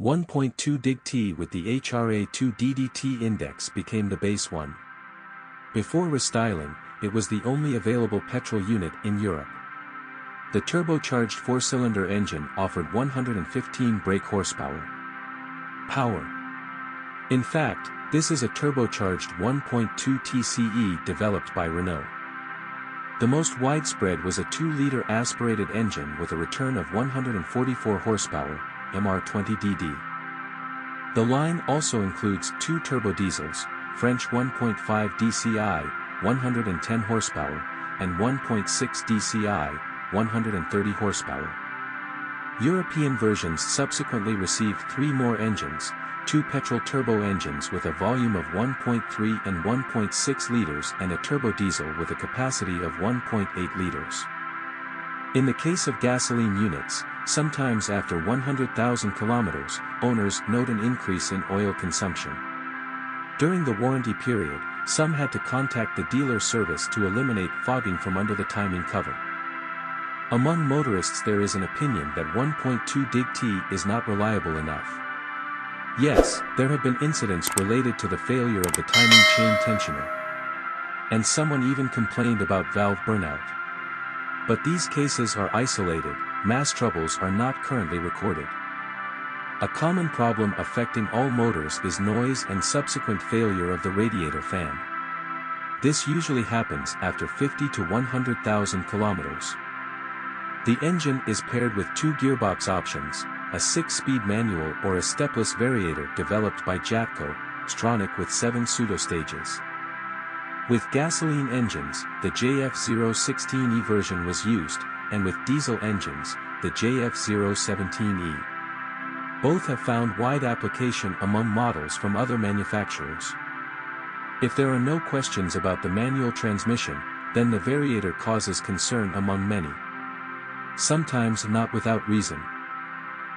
1.2 DIG-T with the HRA2 DDT index became the base one. Before restyling, it was the only available petrol unit in Europe. The turbocharged 4-cylinder engine offered 115 brake horsepower. In fact, this is a turbocharged 1.2 TCE developed by Renault. The most widespread was a 2-liter aspirated engine with a return of 144 horsepower, MR20DD. The line also includes 2 turbo diesels, French 1.5 DCI, 110 horsepower, and 1.6 DCI, 130 horsepower. European versions subsequently received 3 more engines, 2 petrol turbo engines with a volume of 1.3 and 1.6 liters and a turbo diesel with a capacity of 1.8 liters. In the case of gasoline units, sometimes after 100,000 kilometers, owners note an increase in oil consumption. During the warranty period, some had to contact the dealer service to eliminate fogging from under the timing cover. Among motorists there is an opinion that 1.2 DIG-T is not reliable enough. Yes, there have been incidents related to the failure of the timing chain tensioner. And someone even complained about valve burnout. But these cases are isolated, mass troubles are not currently recorded. A common problem affecting all motors is noise and subsequent failure of the radiator fan. This usually happens after 50 to 100,000 kilometers. The engine is paired with 2 gearbox options, a 6-speed manual or a stepless variator developed by Jatco, Stronach with 7 pseudo-stages. With gasoline engines, the JF016E version was used, and with diesel engines, the JF017E. Both have found wide application among models from other manufacturers. If there are no questions about the manual transmission, then the variator causes concern among many. Sometimes not without reason.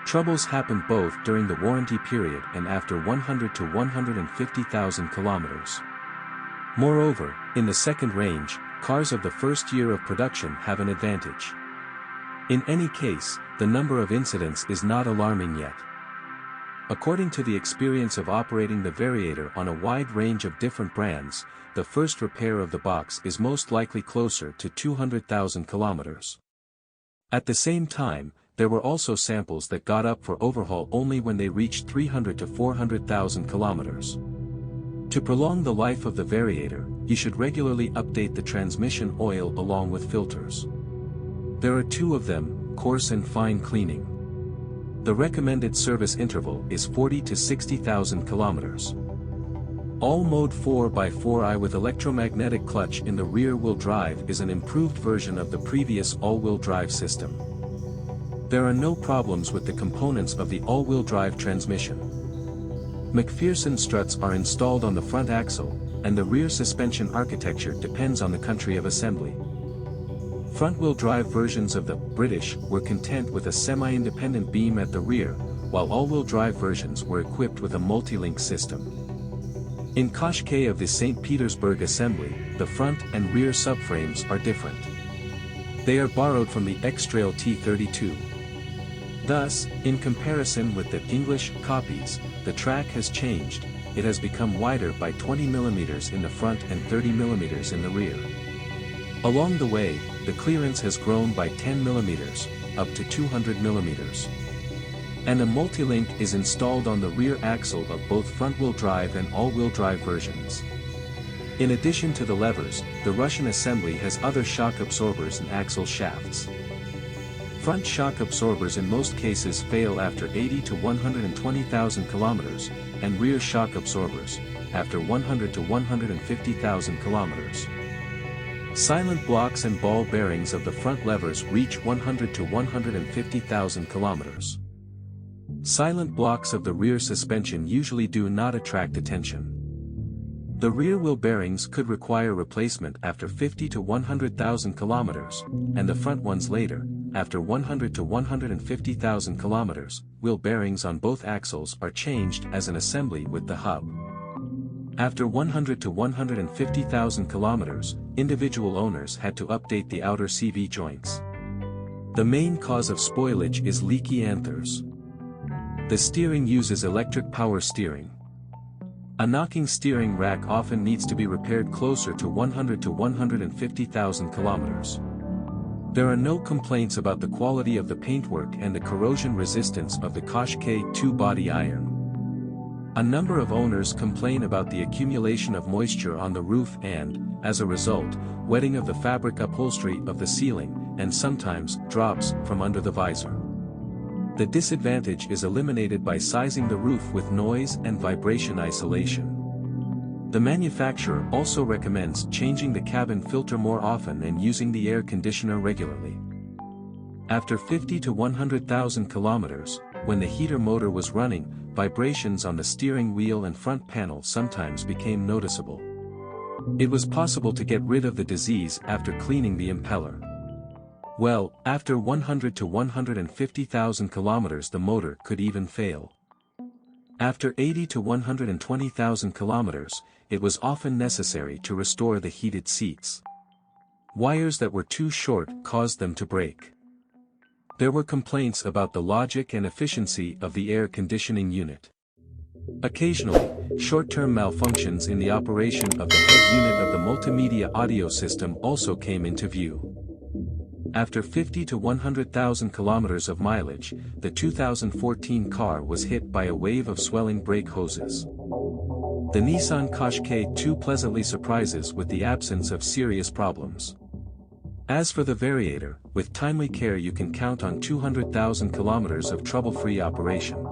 Troubles happened both during the warranty period and after 100 to 150,000 kilometers. Moreover, in the second range, cars of the first year of production have an advantage. In any case, the number of incidents is not alarming yet. According to the experience of operating the variator on a wide range of different brands, the first repair of the box is most likely closer to 200,000 kilometers. At the same time, there were also samples that got up for overhaul only when they reached 300 to 400,000 kilometers. To prolong the life of the variator, you should regularly update the transmission oil along with filters. There are 2 of them, coarse and fine cleaning. The recommended service interval is 40 to 60,000 kilometers. All-mode 4x4i with electromagnetic clutch in the rear-wheel drive is an improved version of the previous all-wheel drive system. There are no problems with the components of the all-wheel drive transmission. McPherson struts are installed on the front axle, and the rear suspension architecture depends on the country of assembly. Front-wheel drive versions of the British were content with a semi-independent beam at the rear, while all-wheel drive versions were equipped with a multi-link system. In Qashqai of the St. Petersburg assembly, the front and rear subframes are different. They are borrowed from the X-Trail T32. Thus, in comparison with the English copies, the track has changed, it has become wider by 20 mm in the front and 30 mm in the rear. Along the way, the clearance has grown by 10 mm, up to 200 mm. And a multi-link is installed on the rear axle of both front-wheel drive and all-wheel drive versions. In addition to the levers, the Russian assembly has other shock absorbers and axle shafts. Front shock absorbers in most cases fail after 80 to 120,000 kilometers, and rear shock absorbers, after 100 to 150,000 kilometers. Silent blocks and ball bearings of the front levers reach 100 to 150,000 kilometers. Silent blocks of the rear suspension usually do not attract attention. The rear wheel bearings could require replacement after 50 to 100,000 kilometers, and the front ones later, after 100 to 150,000 kilometers. Wheel bearings on both axles are changed as an assembly with the hub. After 100 to 150,000 kilometers, individual owners had to update the outer CV joints. The main cause of spoilage is leaky anthers. The steering uses electric power steering. A knocking steering rack often needs to be repaired closer to 100 to 150,000 kilometers. There are no complaints about the quality of the paintwork and the corrosion resistance of the Qashqai 2 body iron. A number of owners complain about the accumulation of moisture on the roof and, as a result, wetting of the fabric upholstery of the ceiling, and sometimes, drops from under the visor. The disadvantage is eliminated by sizing the roof with noise and vibration isolation. The manufacturer also recommends changing the cabin filter more often and using the air conditioner regularly. After 50 to 100,000 kilometers, when the heater motor was running, vibrations on the steering wheel and front panel sometimes became noticeable. It was possible to get rid of the disease after cleaning the impeller. Well, after 100 to 150,000 kilometers the motor could even fail. After 80 to 120,000 kilometers, it was often necessary to restore the heated seats. Wires that were too short caused them to break. There were complaints about the logic and efficiency of the air conditioning unit. Occasionally, short-term malfunctions in the operation of the head unit of the multimedia audio system also came into view. After 50 to 100,000 kilometers of mileage, the 2014 car was hit by a wave of swelling brake hoses. The Nissan Qashqai 2 pleasantly surprises with the absence of serious problems. As for the variator, with timely care you can count on 200,000 kilometers of trouble-free operation.